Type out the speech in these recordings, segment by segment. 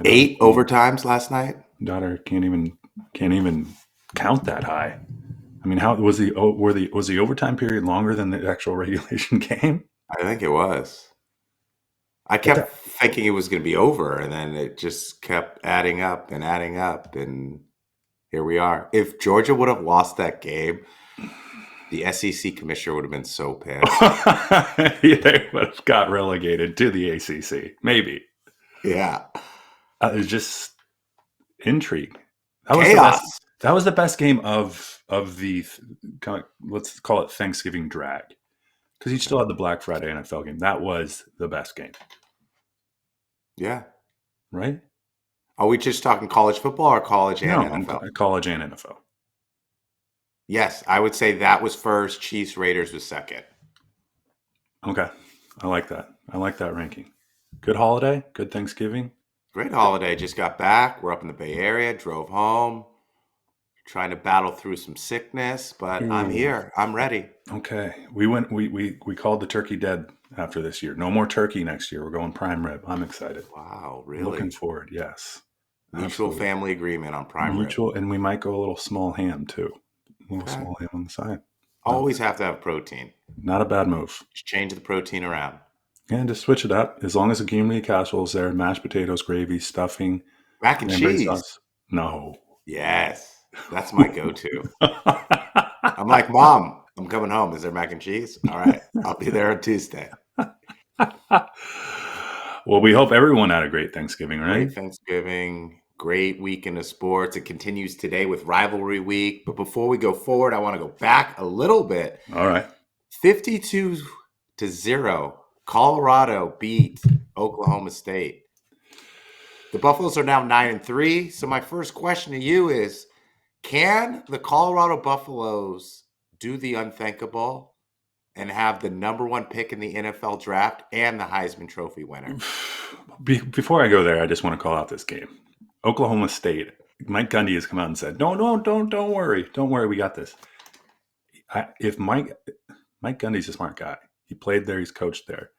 8 overtimes last night. Daughter can't even count that high. I mean, how was the overtime period longer than the actual regulation game? I think it was. I kept thinking it was going to be over, and then it just kept adding up, and here we are. If Georgia would have lost that game, the SEC commissioner would have been so pissed. They would have got relegated to the ACC, maybe. Yeah. It was just intrigue. That Chaos. was the best game of the kind of, let's call it Thanksgiving drag, because you still had the Black Friday NFL game. That was the best game. Yeah. Right? Are we just talking college football or college and NFL? College and NFL. Yes, I would say that was first. Chiefs Raiders was second. Okay. I like that. I like that ranking. Good holiday. Good Thanksgiving. Great holiday. Just got back. We're up in the Bay Area. Drove home. Trying to battle through some sickness, but I'm here. I'm ready. Okay. We called the turkey dead after this year. No more turkey next year. We're going prime rib. I'm excited. Wow, really? Looking forward. Yes. Mutual family agreement on prime rib. And we might go a little small ham too. A little small ham on the side. Always have to have protein. Not a bad move. Just change the protein around. And just switch it up. As long as the community casserole is there, mashed potatoes, gravy, stuffing. Mac and cheese. Sauce. No. Yes. That's my go-to. I'm like, Mom, I'm coming home. Is there mac and cheese? All right. I'll be there on Tuesday. Well, we hope everyone had a great Thanksgiving, right? Great Thanksgiving. Great weekend of sports. It continues today with Rivalry Week. But before we go forward, I want to go back a little bit. All right. 52-0. Colorado beat Oklahoma State. The Buffaloes are now 9-3. So my first question to you is, can the Colorado Buffaloes do the unthinkable and have the number one pick in the NFL draft and the Heisman Trophy winner? Before I go there, I just want to call out this game. Oklahoma State. Mike Gundy has come out and said, don't worry. Don't worry. We got this. If Mike Gundy's a smart guy. He played there. He's coached there.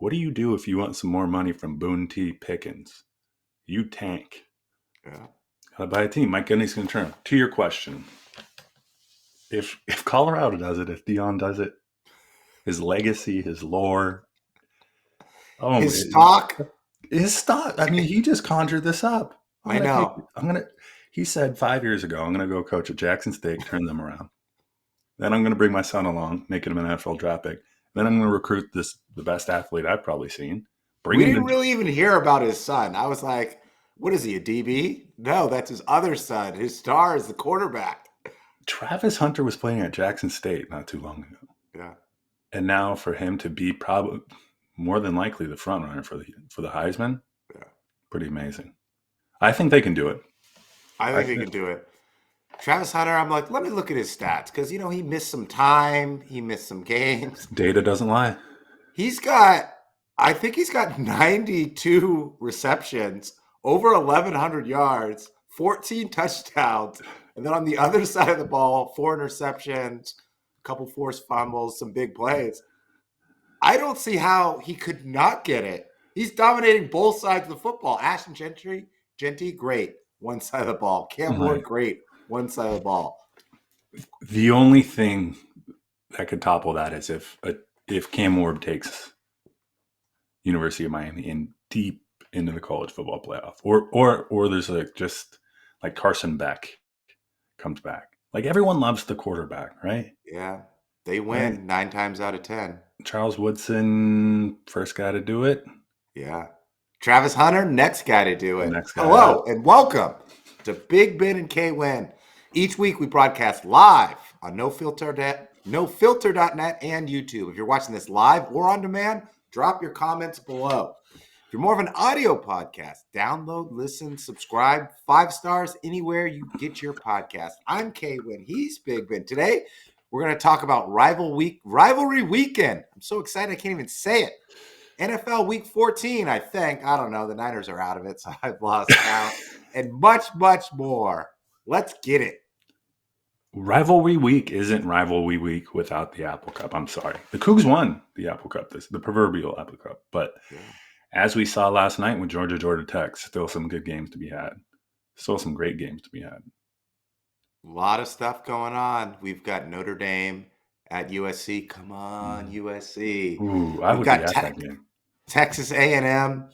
What do you do if you want some more money from Boone T. Pickens? You tank. Yeah. Gotta buy a team. Mike Gundy's going to turn. To your question, if Colorado does it, if Deion does it, his legacy, his lore, his stock. I mean, he just conjured this up. I know. He said 5 years ago, I'm going to go coach at Jackson State, turn them around. Then I'm going to bring my son along, making him an NFL draft pick. Then I'm going to recruit the best athlete I've probably seen. We didn't really even hear about his son. I was like, what is he, a DB? No, that's his other son. His star is the quarterback. Travis Hunter was playing at Jackson State not too long ago. Yeah. And now for him to be probably more than likely the front runner for the Heisman, pretty amazing. I think they can do it. I think they can do it. Travis Hunter, I'm like, let me look at his stats because, he missed some time. He missed some games. Data doesn't lie. I think he's got 92 receptions, over 1,100 yards, 14 touchdowns. And then on the other side of the ball, 4 interceptions, a couple forced fumbles, some big plays. I don't see how he could not get it. He's dominating both sides of the football. Ashton Genty, great, one side of the ball. Cam Ward, great, one side of the ball. The only thing that could topple that is if Cam Ward takes University of Miami in deep into the college football playoff, or there's just like Carson Beck comes back. Like everyone loves the quarterback, right? Yeah, they win 9 times out of 10. Charles Woodson, first guy to do it. Yeah. Travis Hunter, next guy to do it. Hello and welcome to Big Ben and K-Win. Each week we broadcast live on NoFilter.net and YouTube. If you're watching this live or on demand, drop your comments below. If you're more of an audio podcast, download, listen, subscribe, 5 stars anywhere you get your podcast. I'm K-Win. He's Big Ben. Today, we're going to talk about Rivalry Weekend. I'm so excited I can't even say it. NFL Week 14, I think. I don't know. The Niners are out of it, so I've lost count. And much, much more. Let's get it. Rivalry Week isn't Rivalry Week without the Apple Cup. I'm sorry. The Cougs won the Apple Cup, the proverbial Apple Cup. But as we saw last night with Georgia Tech, still some good games to be had. Still some great games to be had. A lot of stuff going on. We've got Notre Dame at USC. Come on, USC. Ooh, I We've would be got at that game. Texas A&M.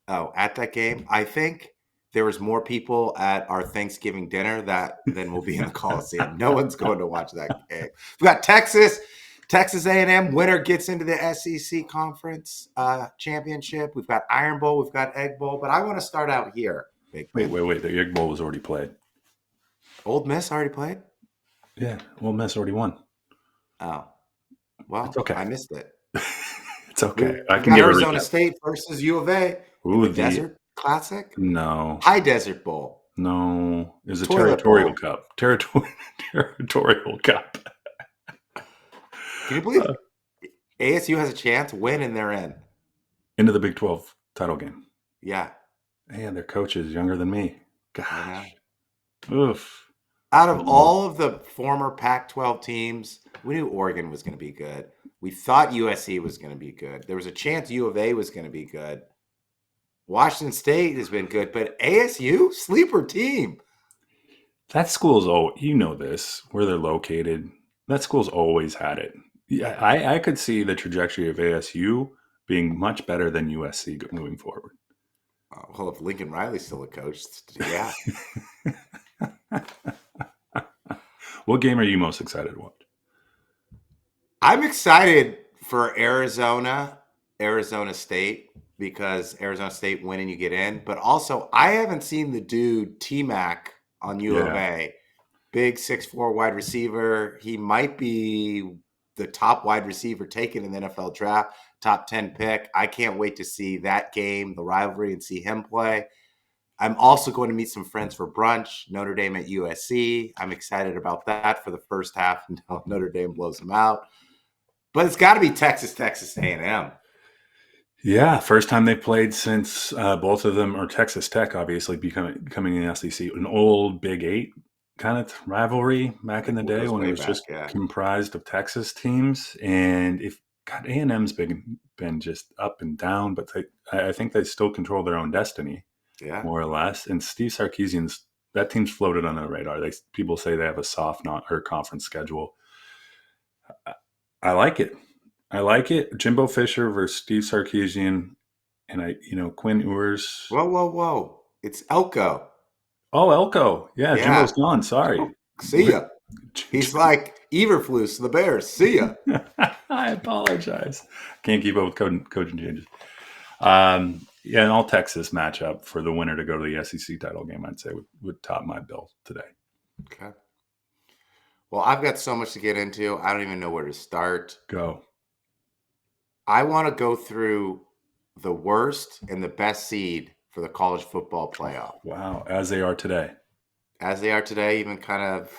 Oh, at that game. I think there was more people at our Thanksgiving dinner than will be in the Coliseum. No one's going to watch that game. We've got Texas A&M winner gets into the SEC conference championship. We've got Iron Bowl. We've got Egg Bowl. But I want to start out here. Big Ben. Wait. The Egg Bowl was already played. Old Miss already played? Yeah, Old Miss already won. Oh, well, it's okay. I missed it. It's okay. I can got Arizona State versus U of A in the Desert Classic. No, High Desert Bowl. No, it was a territorial cup. Territorial cup. Can you believe ASU has a chance win and they're in into the Big 12 title game? Yeah. Man, their coach is younger than me. Gosh. Oof. Out of all of the former Pac-12 teams, we knew Oregon was going to be good. We thought USC was going to be good. There was a chance U of A was going to be good. Washington State has been good, but ASU, sleeper team. That school's, you know this, where they're located. That school's always had it. Yeah, I could see the trajectory of ASU being much better than USC moving forward. Well, if Lincoln Riley's still a coach, yeah. What game are you most excited to watch? I'm excited for Arizona State, because Arizona State win and you get in. But also, I haven't seen the dude T-Mac on U of A. Big 6'4" wide receiver. He might be the top wide receiver taken in the NFL draft, top 10 pick. I can't wait to see that game, the rivalry, and see him play. I'm also going to meet some friends for brunch, Notre Dame at USC. I'm excited about that for the first half until Notre Dame blows them out. But it's got to be Texas A&M. Yeah, first time they played since both of them are Texas Tech, obviously becoming an SEC, an old Big 8 kind of rivalry back in the day when it was just comprised of Texas teams. And A&M's been just up and down, but I think they still control their own destiny, more or less. And Steve Sarkisian's, that team's floated on the radar. People say they have a soft conference schedule. I like it. Jimbo Fisher versus Steve Sarkisian, and Quinn Ewers. Whoa! It's Elko. Oh, Elko. Yeah. Jimbo's gone. Sorry. See ya. He's like Eberflus, the Bears. See ya. I apologize. Can't keep up with coaching changes. An all Texas matchup for the winner to go to the SEC title game, I'd say would top my bill today. Okay. Well, I've got so much to get into. I don't even know where to start. Go. I want to go through the worst and the best seed for the college football playoff. Wow. As they are today. Even kind of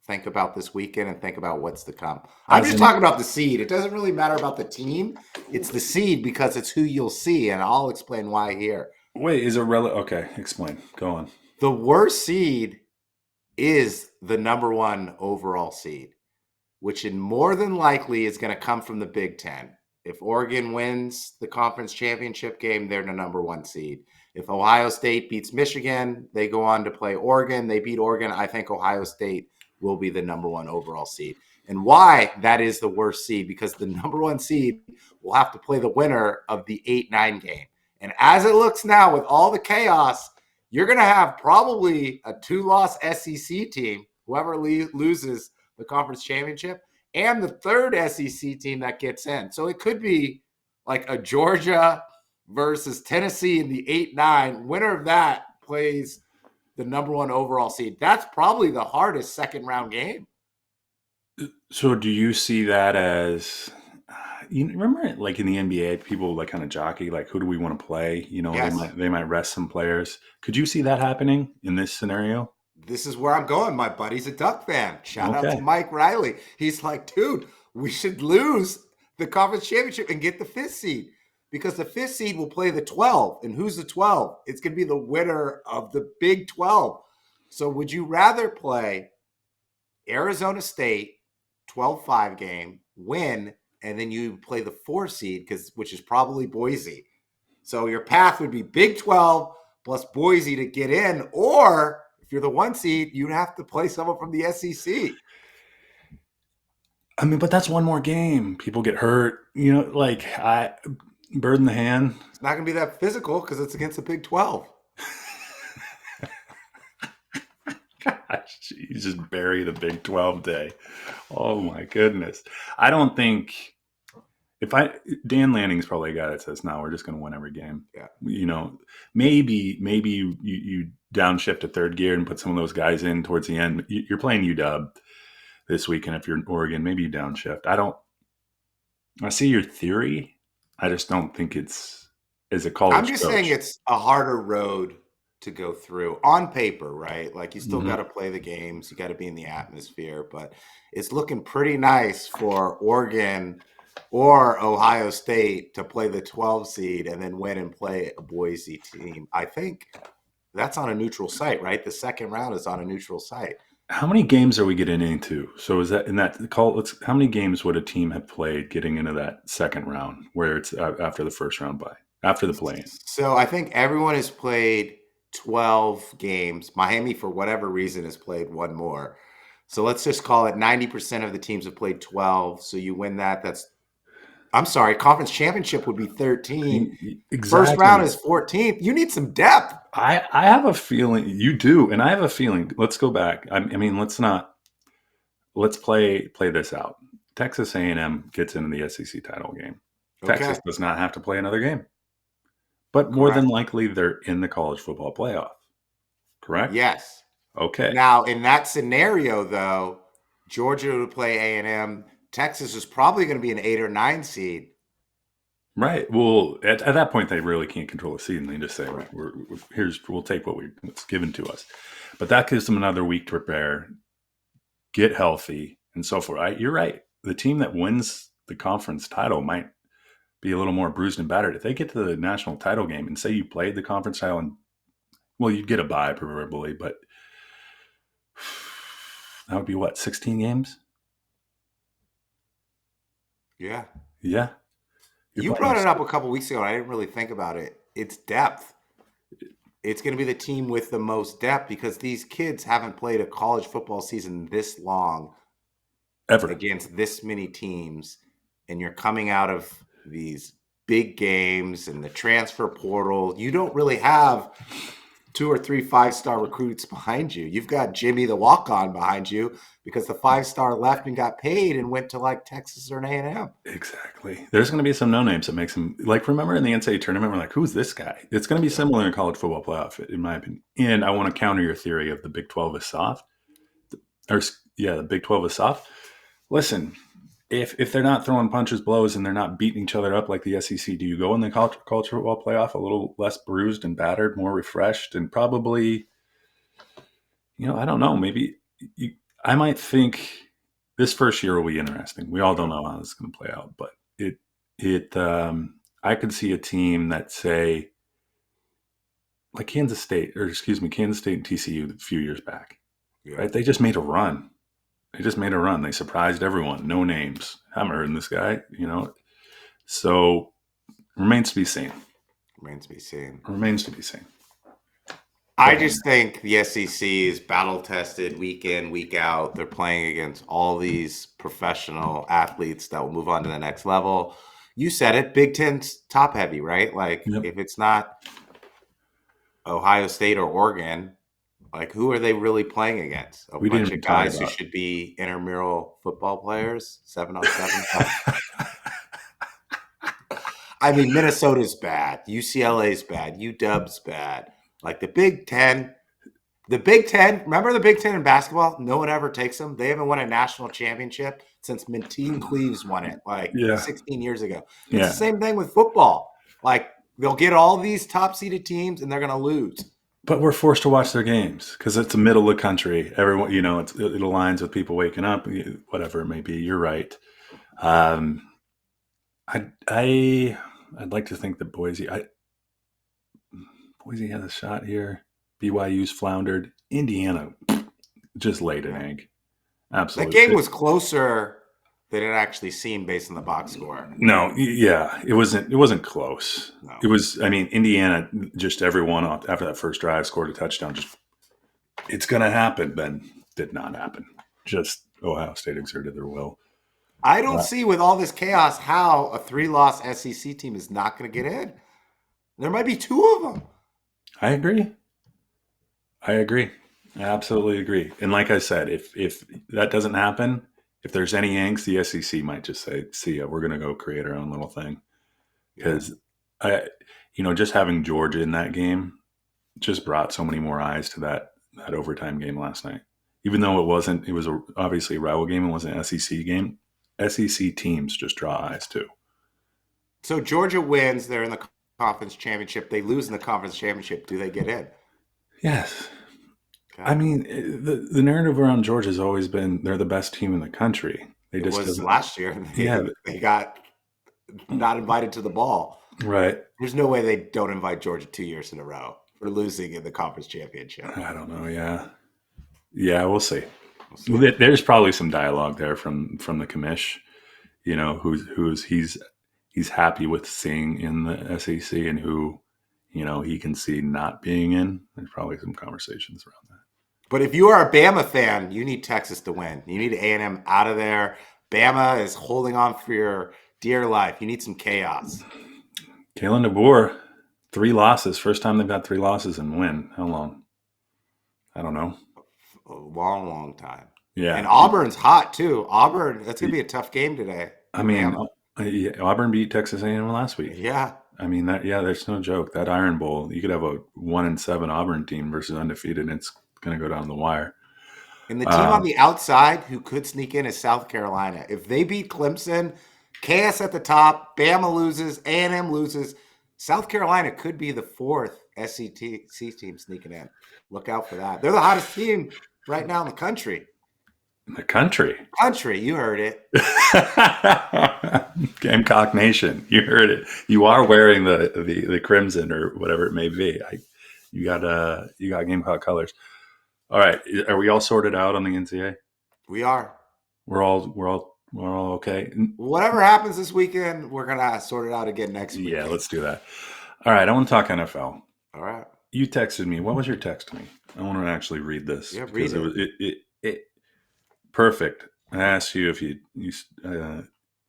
think about this weekend and think about what's to come. I'm just talking about the seed. It doesn't really matter about the team. It's the seed because it's who you'll see, and I'll explain why here. Wait, is it relevant? Okay, explain. Go on. The worst seed is the number one overall seed, which more than likely is going to come from the Big Ten. If Oregon wins the conference championship game, they're the number one seed. If Ohio State beats Michigan, they go on to play Oregon. They beat Oregon. I think Ohio State will be the number one overall seed. And why that is the worst seed, because the number one seed will have to play the winner of the 8-9 game. And as it looks now, with all the chaos, you're going to have probably a 2-loss SEC team, whoever loses the conference championship, and the third SEC team that gets in. So it could be like a Georgia versus Tennessee in the 8-9. Winner of that plays the number one overall seed. That's probably the hardest second round game. So do you see that as, remember like in the NBA, people like kind of jockey, like who do we want to play? Yes. They might rest some players. Could you see that happening in this scenario? This is where I'm going. My buddy's a Duck fan. Shout out to Mike Riley. He's like, dude, we should lose the conference championship and get the 5th seed, because the 5th seed will play the 12. And who's the 12? It's going to be the winner of the Big 12. So would you rather play Arizona State 12-5 game, win, and then you play the 4 seed, which is probably Boise, So your path would be Big 12 plus Boise to get in, or if you're the 1 seed, you'd have to play someone from the SEC. I mean, but that's one more game. People get hurt. Bird in the hand. It's not going to be that physical because it's against the Big 12. Gosh, you just bury the Big 12 day. Oh my goodness. I don't think Dan Lanning's probably a guy that says, no, we're just going to win every game. Yeah. Maybe you downshift to third gear and put some of those guys in towards the end. You're playing UW this weekend. If you're in Oregon, maybe you downshift. I see your theory. I just don't think it's as a college I'm just saying it's a harder road to go through on paper, right? Like you still got to play the games, you got to be in the atmosphere, but it's looking pretty nice for Oregon or Ohio State to play the 12 seed and then win and play a Boise team. I think that's on a neutral site, right? The second round is on a neutral site. How many games are we getting into? So is that in that call? How many games would a team have played getting into that second round where it's after the first round bye, after the play-in? So I think everyone has played 12 games. Miami, for whatever reason, has played one more. So let's just call it 90% of the teams have played 12. So you win that. Conference championship would be 13. Exactly. First round is 14th. You need some depth. I have a feeling you do. And I have a feeling, let's go back. I mean, let's play this out. Texas A&M gets into the SEC title game. Okay. Texas does not have to play another game. But more than likely, they're in the college football playoff. Correct? Yes. Okay. Now, in that scenario, though, Georgia would play A&M. Texas is probably going to be an 8 or 9 seed. Right. Well, at that point, they really can't control the seed, and they just say, we'll take what's given to us. But that gives them another week to prepare, get healthy, and so forth. You're right. The team that wins the conference title might be a little more bruised and battered. If they get to the national title game and say you played the conference title, and you'd get a bye probably, but that would be 16 games? Yeah. Yeah. You brought it up a couple weeks ago, and I didn't really think about it. It's depth. It's going to be the team with the most depth because these kids haven't played a college football season this long ever against this many teams, and you're coming out of these big games and the transfer portal. You don't really have 2 or 3 5-star recruits behind you. You've got Jimmy the walk-on behind you because the 5-star left and got paid and went to like Texas or an A&M. Exactly. There's going to be some no-names that makes them like, remember in the NCAA tournament, we're like, who's this guy? It's going to be similar in college football playoff, in my opinion. And I want to counter your theory of the Big 12 is soft. The Big 12 is soft. Listen, if they're not throwing punches, blows, and they're not beating each other up like the SEC, do you go in the college football playoff a little less bruised and battered, more refreshed, and probably, I don't know, maybe I might think this first year will be interesting. We all don't know how this is going to play out, but I could see a team that say like Kansas State and TCU a few years back, right? They just made a run. They surprised everyone. No names. Haven't heard this guy, So remains to be seen. Remains to be seen. I just think the SEC is battle tested week in, week out. They're playing against all these professional athletes that will move on to the next level. You said it, Big Ten's top heavy, right? Like if it's not Ohio State or Oregon, like who are they really playing against? A bunch of guys who should be intramural football players, 7-on-7. I mean, Minnesota's bad. UCLA's bad. UW's bad. Like the Big Ten, remember the Big Ten in basketball? No one ever takes them. They haven't won a national championship since Minteen Cleaves won it 16 years ago. It's the same thing with football. Like they'll get all these top-seeded teams and they're going to lose. But we're forced to watch their games because it's the middle of the country. Everyone, it aligns with people waking up, whatever it may be. You're right. I'd like to think that Boise has a shot here. BYU's floundered. Indiana just laid an egg. Absolutely. That game was closer They didn't actually seem based on the box score. No, yeah, it wasn't close. No. It was. I mean, Indiana, just everyone after that first drive scored a touchdown. Just it's going to happen. Then did not happen. Just Ohio State exerted their will. I don't see with all this chaos how a 3-loss SEC team is not going to get in. There might be 2 of them. I agree. I absolutely agree. And like I said, if that doesn't happen, if there's any angst, the SEC might just say, "See ya, we're going to go create our own little thing." Because just having Georgia in that game just brought so many more eyes to that overtime game last night. Even though it was obviously a rival game, it wasn't an SEC game. SEC teams just draw eyes too. So Georgia wins. They're in the conference championship. They lose in the conference championship. Do they get in? Yes. Okay. I mean, the narrative around Georgia has always been they're the best team in the country. It was last year. They got not invited to the ball. Right. There's no way they don't invite Georgia 2 years in a row for losing in the conference championship. I don't know. Yeah, we'll see. There's probably some dialogue there from the commish, who's he's happy with seeing in the SEC and who, he can see not being in. There's probably some conversations around that. But if you are a Bama fan, you need Texas to win. You need A&M out of there. Bama is holding on for your dear life. You need some chaos. Kalen DeBoer, 3 losses. First time they've got 3 losses and win. How long? I don't know. A long, long time. Yeah. And Auburn's hot, too. Auburn, that's going to be a tough game today. I mean, Auburn beat Texas A&M last week. Yeah. I mean, there's no joke. That Iron Bowl, you could have a 1-7 Auburn team versus undefeated, and it's going to go down the wire. And the team on the outside who could sneak in is South Carolina. If they beat Clemson, chaos at the top, Bama loses, A&M loses, South Carolina could be the 4th SEC team sneaking in. Look out for that. They're the hottest team right now in the country. In the country? Country, you heard it. Gamecock Nation, you heard it. You are wearing the crimson or whatever it may be. You got Gamecock colors. All right, are we all sorted out on the NCAA? We are. We're all okay. Whatever happens this weekend, we're gonna sort it out again next week. Yeah, let's do that. All right, I want to talk NFL. All right. You texted me. What was your text to me? I want to actually read this. Yeah, read it. It perfect. I asked you if you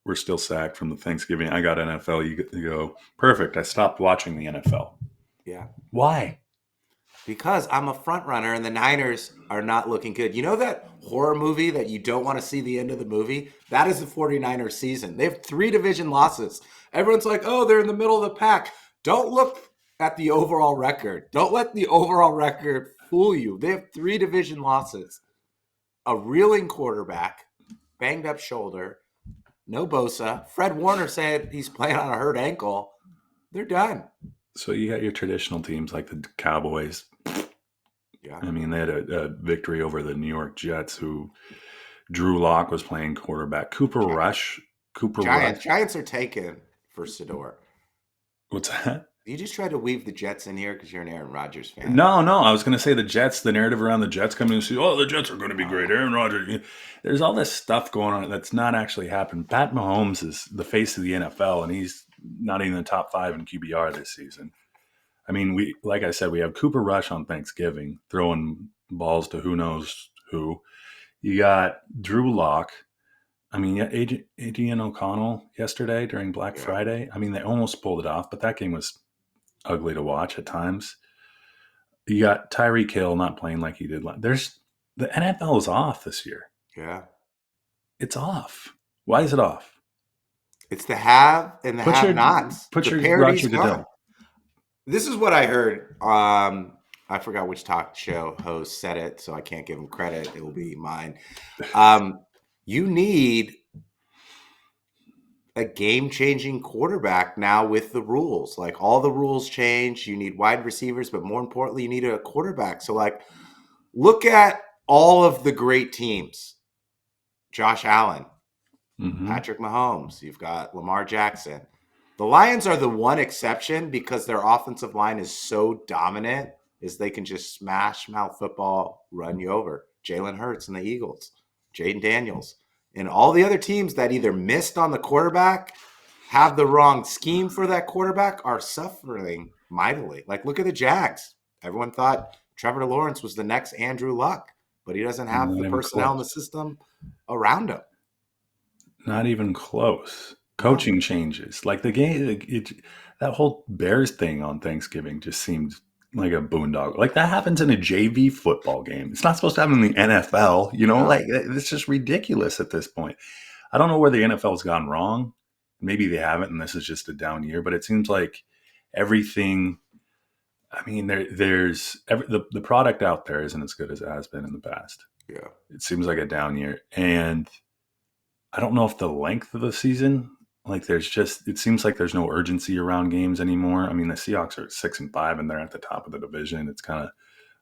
were still sacked from the Thanksgiving. I got NFL. You go, perfect. I stopped watching the NFL. Yeah. Why? Because I'm a front runner and the Niners are not looking good. You know that horror movie that you don't want to see the end of the movie? That is the 49ers season. They have 3 division losses. Everyone's like, oh, they're in the middle of the pack. Don't look at the overall record. Don't let the overall record fool you. They have 3 division losses. A reeling quarterback, banged up shoulder, no Bosa. Fred Warner said he's playing on a hurt ankle. They're done. So you got your traditional teams like the Cowboys. Yeah. I mean, they had a victory over the New York Jets, who Drew Lock was playing quarterback. Cooper Rush. Giants are taken for Sidor. What's that? You just tried to weave the Jets in here because you're an Aaron Rodgers fan. No. I was going to say the Jets, the narrative around the Jets coming and say, oh, the Jets are going to be great. Aaron Rodgers. There's all this stuff going on that's not actually happened. Pat Mahomes is the face of the NFL, and he's not even in the top 5 in QBR this season. I mean, like I said, we have Cooper Rush on Thanksgiving throwing balls to who knows who. You got Drew Lock. I mean, Adrian O'Connell yesterday during Black Friday. I mean, they almost pulled it off, but that game was ugly to watch at times. You got Tyreek Hill not playing like he did. The NFL is off this year. Yeah. It's off. Why is it off? It's the have and the have-nots. Put your Roger Goodell. This is what I heard. I forgot which talk show host said it, so I can't give him credit. It will be mine. You need a game-changing quarterback now with the rules. Like, all the rules change. You need wide receivers, but more importantly, you need a quarterback. So, like, look at all of the great teams. Josh Allen, Patrick Mahomes. You've got Lamar Jackson. The Lions are the one exception because their offensive line is so dominant is they can just smash mouth football, run you over. Jalen Hurts and the Eagles, Jaden Daniels. And all the other teams that either missed on the quarterback, have the wrong scheme for that quarterback, are suffering mightily. Like, look at the Jags. Everyone thought Trevor Lawrence was the next Andrew Luck, but he doesn't have the personnel in the system around him. Not even close. Coaching changes. Like the game, that whole Bears thing on Thanksgiving just seemed like a boondoggle. Like that happens in a JV football game. It's not supposed to happen in the NFL. Like it's just ridiculous at this point. I don't know where the NFL's gone wrong. Maybe they haven't, and this is just a down year. But it seems like everything. I mean, the product out there isn't as good as it has been in the past. Yeah, it seems like a down year, and I don't know if the length of the season, like it seems like there's no urgency around games anymore. I mean, the Seahawks are at 6-5 and they're at the top of the division. It's kind of,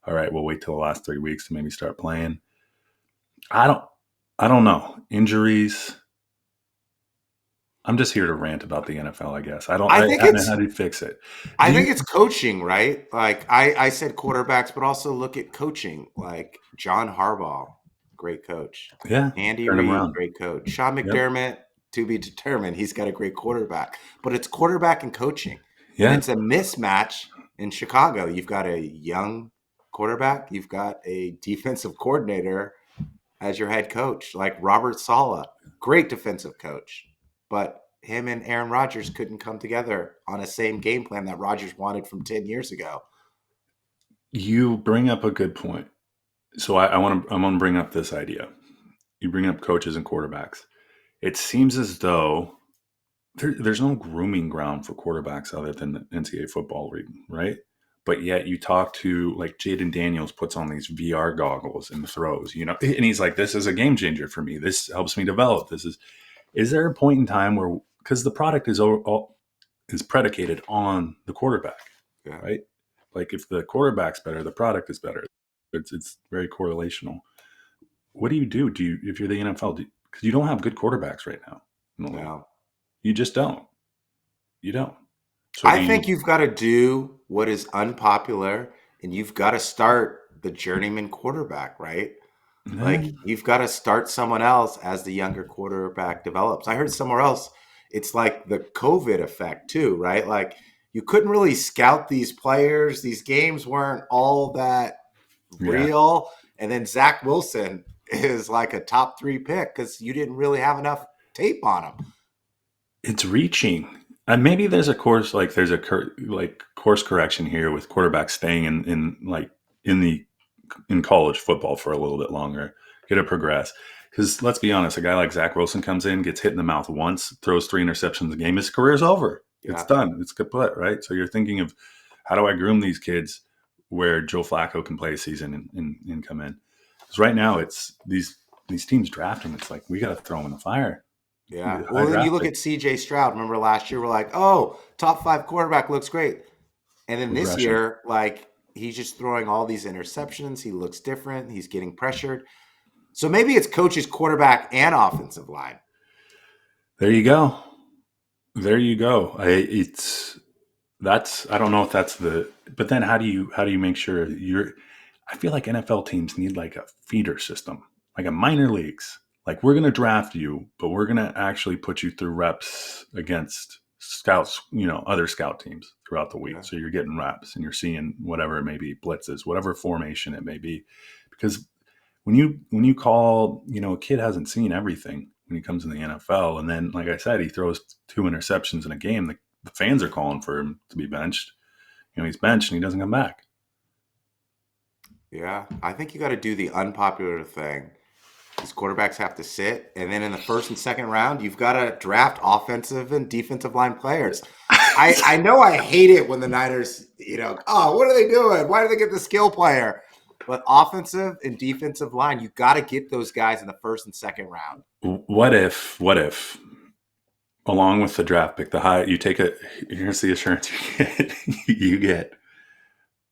all right, we'll wait till the last 3 weeks to maybe start playing. I don't know. Injuries. I'm just here to rant about the NFL, I guess. I don't know how to fix it. I think it's coaching, right? Like I said quarterbacks, but also look at coaching. Like John Harbaugh, great coach. Yeah. Andy Reid, great coach. Sean McDermott, to be determined. He's got a great quarterback. But it's quarterback and coaching. Yeah. And it's a mismatch in Chicago. You've got a young quarterback. You've got a defensive coordinator as your head coach, like Robert Saleh, great defensive coach. But him and Aaron Rodgers couldn't come together on a same game plan that Rodgers wanted from 10 years ago. You bring up a good point. So I want to bring up this idea. You bring up coaches and quarterbacks. It seems as though there's no grooming ground for quarterbacks other than the NCAA football league, right? But yet you talk to, like, Jaden Daniels puts on these VR goggles and throws, and he's like, this is a game changer for me. This helps me develop. Is there a point in time where, because the product is predicated on the quarterback, right? Like if the quarterback's better, the product is better. It's very correlational. What do you do? If you're the NFL, because you don't have good quarterbacks right now. No. You just don't. You don't. So I think you've got to do what is unpopular, and you've got to start the journeyman quarterback, right? Like you've got to start someone else as the younger quarterback develops. I heard somewhere else, it's like the COVID effect too, right? Like you couldn't really scout these players. These games weren't all that real. And then Zach Wilson is like a top 3 pick because you didn't really have enough tape on him. It's reaching. And maybe there's a course, like there's a course correction here with quarterbacks staying in college football for a little bit longer, get to progress. Because let's be honest, a guy like Zach Wilson comes in, gets hit in the mouth once, throws 3 interceptions a game, his career's over. Yeah. It's done. It's kaput, right? So you're thinking of, how do I groom these kids where Joe Flacco can play a season and come in? Because right now it's these teams drafting. It's like, we got to throw them in the fire. Yeah. Well, then you look at CJ Stroud. Remember last year, we're like, oh, top 5 quarterback looks great. And then this year, like, he's just throwing all these interceptions. He looks different. He's getting pressured. So maybe it's coaches, quarterback, and offensive line. There you go. I don't know if that's but then how do you make sure I feel like NFL teams need like a feeder system, like a minor leagues. Like, we're going to draft you, but we're going to actually put you through reps against scouts, other scout teams throughout the week. Yeah. So you're getting reps and you're seeing whatever it may be, blitzes, whatever formation it may be. Because when you call, a kid hasn't seen everything when he comes in the NFL. And then, like I said, he throws 2 interceptions in a game. The fans are calling for him to be benched. He's benched and he doesn't come back. Yeah, I think you got to do the unpopular thing. These quarterbacks have to sit, and then in the first and second round, you've got to draft offensive and defensive line players. I know I hate it when the Niners, oh, what are they doing? Why do they get the skill player? But offensive and defensive line, you got to get those guys in the first and second round. What if, along with the draft pick, here's the assurance you get.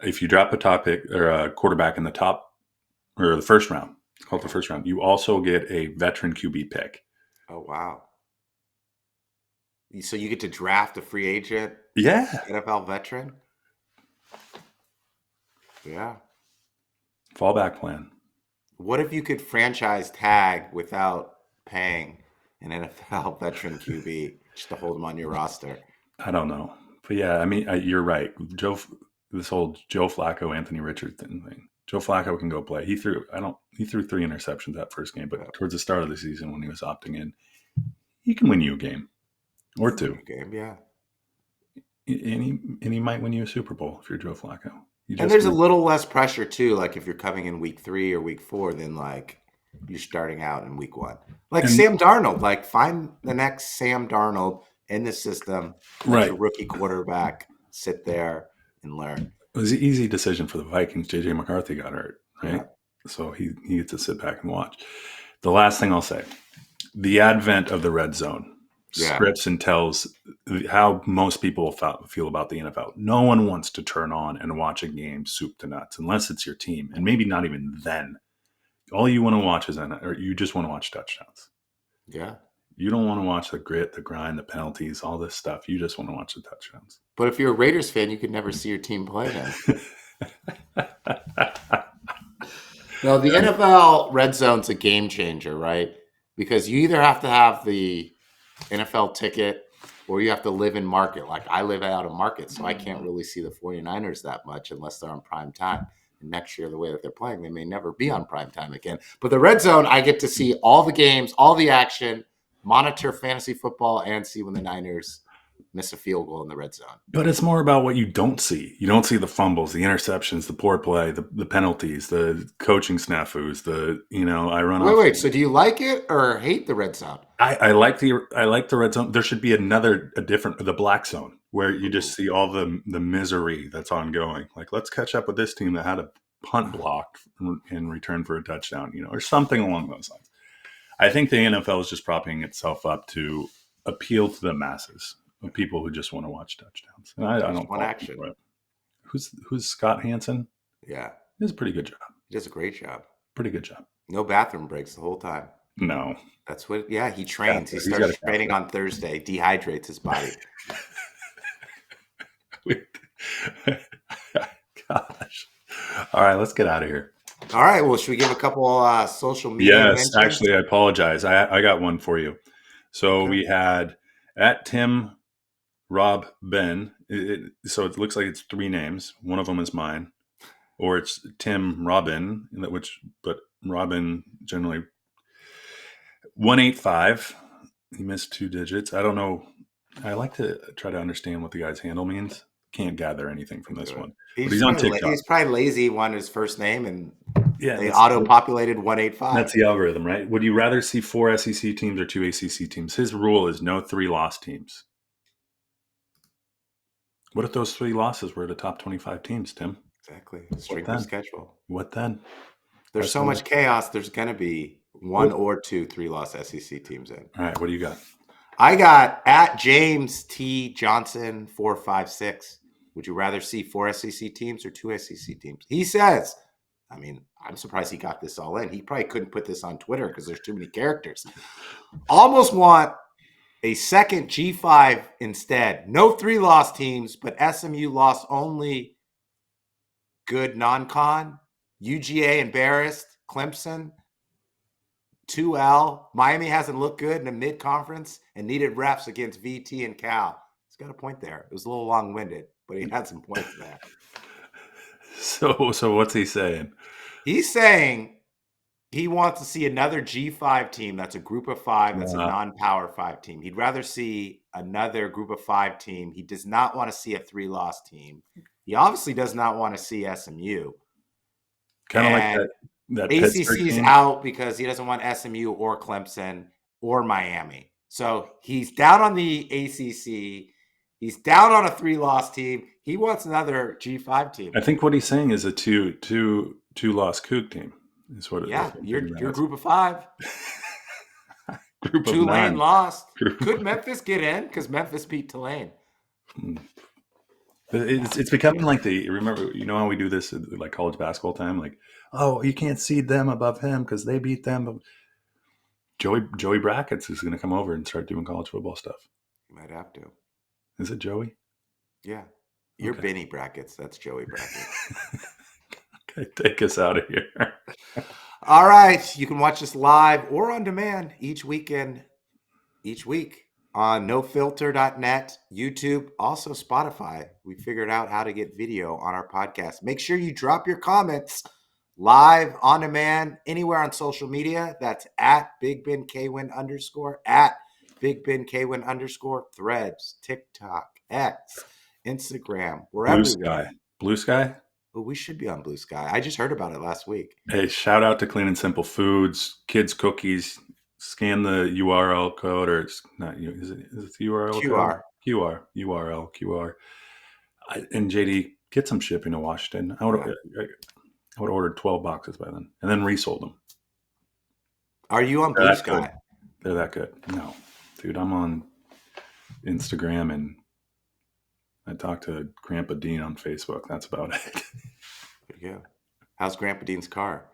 If you drop a top pick or a quarterback in the top or the first round, it's called the first round, you also get a veteran QB pick. Oh, wow. So you get to draft a free agent? Yeah. NFL veteran? Yeah. Fallback plan. What if you could franchise tag without paying an NFL veteran QB just to hold him on your roster? I don't know. But yeah, I mean, you're right. This whole Joe Flacco, Anthony Richardson thing. Joe Flacco can go play. He threw 3 interceptions that first game, but towards the start of the season when he was opting in, he can win you a game or two. Game, yeah. And he might win you a Super Bowl if you're Joe Flacco. And there's a little less pressure too. Like if you're coming in week 3 or week 4, than like you're starting out in week 1. Like Sam Darnold, like find the next Sam Darnold in the system. Let your rookie quarterback sit there and learn. It was an easy decision for the Vikings. JJ McCarthy got hurt, right? Yeah. So he gets to sit back and watch. The last thing I'll say, the advent of the red zone scripts and tells how most people feel about the NFL. No one wants to turn on and watch a game soup to nuts unless it's your team. And maybe not even then. All you want to watch or you just want to watch touchdowns. Yeah. You don't want to watch the grit, the grind, the penalties, all this stuff. You just want to watch the touchdowns. But if you're a Raiders fan, you could never see your team play then. No, the NFL red zone's a game changer, right? Because you either have to have the NFL ticket or you have to live in market. Like I live out of market, so I can't really see the 49ers that much unless they're on prime time. And next year, the way that they're playing, they may never be on prime time again. But the red zone, I get to see all the games, all the action, monitor fantasy football, and see when the Niners miss a field goal in the red zone. But it's more about what you don't see. You don't see the fumbles, the interceptions, the poor play, the penalties, the coaching snafus, I run off. Wait. So do you like it or hate the red zone? I like the red zone. There should be the black zone where you just see all the misery that's ongoing. Like, let's catch up with this team that had a punt blocked in return for a touchdown, or something along those lines. I think the NFL is just propping itself up to appeal to the masses of people who just want to watch touchdowns. And I don't want action. Who's Scott Hansen? Yeah. He does a pretty good job. He does a great job. Pretty good job. No bathroom breaks the whole time. No. That's what, he trains. He starts training on Thursday, dehydrates his body. Gosh. All right, let's get out of here. All right. Well, should we give a couple social media mentions? Actually, I apologize. I got one for you. So we had at Tim Rob Ben. So it looks like it's 3 names. One of them is mine, or it's Tim Robin, but Robin generally 185. He missed 2 digits. I don't know. I like to try to understand what the guy's handle means. Can't gather anything from this one. He's on TikTok. He's probably lazy. He wanted his first name, and they auto-populated 185. That's the algorithm, right? Would you rather see 4 SEC teams or 2 ACC teams? His rule is no 3-loss teams. What if those 3 losses were the top 25 teams, Tim? Exactly. Strength of schedule. What then? There's so much chaos. There's going to be 1 or 2 3-loss SEC teams in. All right. What do you got? I got at James T. Johnson 456. Would you rather see 4 SEC teams or 2 SEC teams? He says, I'm surprised he got this all in. He probably couldn't put this on Twitter because there's too many characters. Almost want a second G5 instead. No 3-loss teams, but SMU lost only good non-con. UGA embarrassed. Clemson 2L. Miami hasn't looked good in a mid-conference and needed refs against VT and Cal. He's got a point there. It was a little long-winded, but he had some points there. So what's he saying? He's saying he wants to see another G5 team that's a group of 5, that's a non-power 5 team. He'd rather see another group of 5 team. He does not want to see a 3-loss team. He obviously does not want to see SMU. Kind of like that ACC is out because he doesn't want SMU or Clemson or Miami. So he's down on the ACC. He's down on a 3-loss team. He wants another G5 team. I think what he's saying is a two-loss Coug team. Is what your group of 5. Group of Tulane 9. lost. Could Memphis get in? Because Memphis beat Tulane. It's becoming like remember, how we do this at like college basketball time? Like, oh, you can't seed them above him because they beat them. Joey Brackets is going to come over and start doing college football stuff. You might have to. Is it Joey? Yeah. You're Benny Brackets. That's Joey Brackets. Okay, take us out of here. All right. You can watch us live or on demand each week on nofilter.net, YouTube, also Spotify. We figured out how to get video on our podcast. Make sure you drop your comments live, on demand, anywhere on social media. That's at @BigBenKwin_, at @BigBenKwin_, Threads, TikTok, X, Instagram, wherever. Blue Sky. Oh, we should be on Blue Sky. I just heard about it last week. Hey, shout out to Clean and Simple Foods, Kids Cookies. Scan the URL code, or it's not. Is it the URL QR. code? QR. And JD, get some shipping to Washington. I would have ordered 12 boxes by then, and then resold them. Are you on Blue Sky? Good. They're that good. No, dude, I'm on Instagram, and I talked to Grandpa Dean on Facebook. That's about it. There you go. How's Grandpa Dean's car?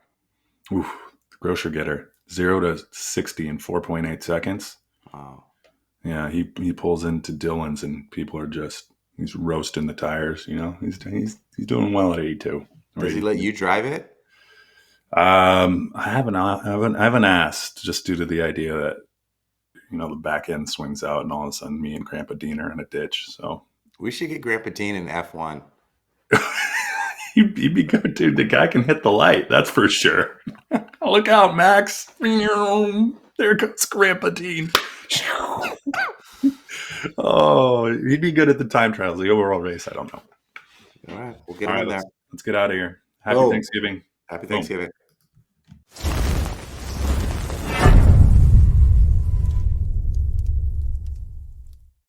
Oof, grocer getter. 0 to 60 in 4.8 seconds. Wow. Yeah, he pulls into Dillon's, and people are he's roasting the tires. You know, he's doing well at 82. Does he let you drive it? I haven't asked, just due to the idea that, you know, the back end swings out and all of a sudden me and Grandpa Dean are in a ditch. So we should get Grandpa Dean in F1. He'd be good, dude. The guy can hit the light, that's for sure. Look out, Max. There goes Grandpa Dean. Oh, he'd be good at the time trials. The overall race, I don't know. All right, we'll get him in there. Let's get out of here. Happy Thanksgiving. Happy Thanksgiving.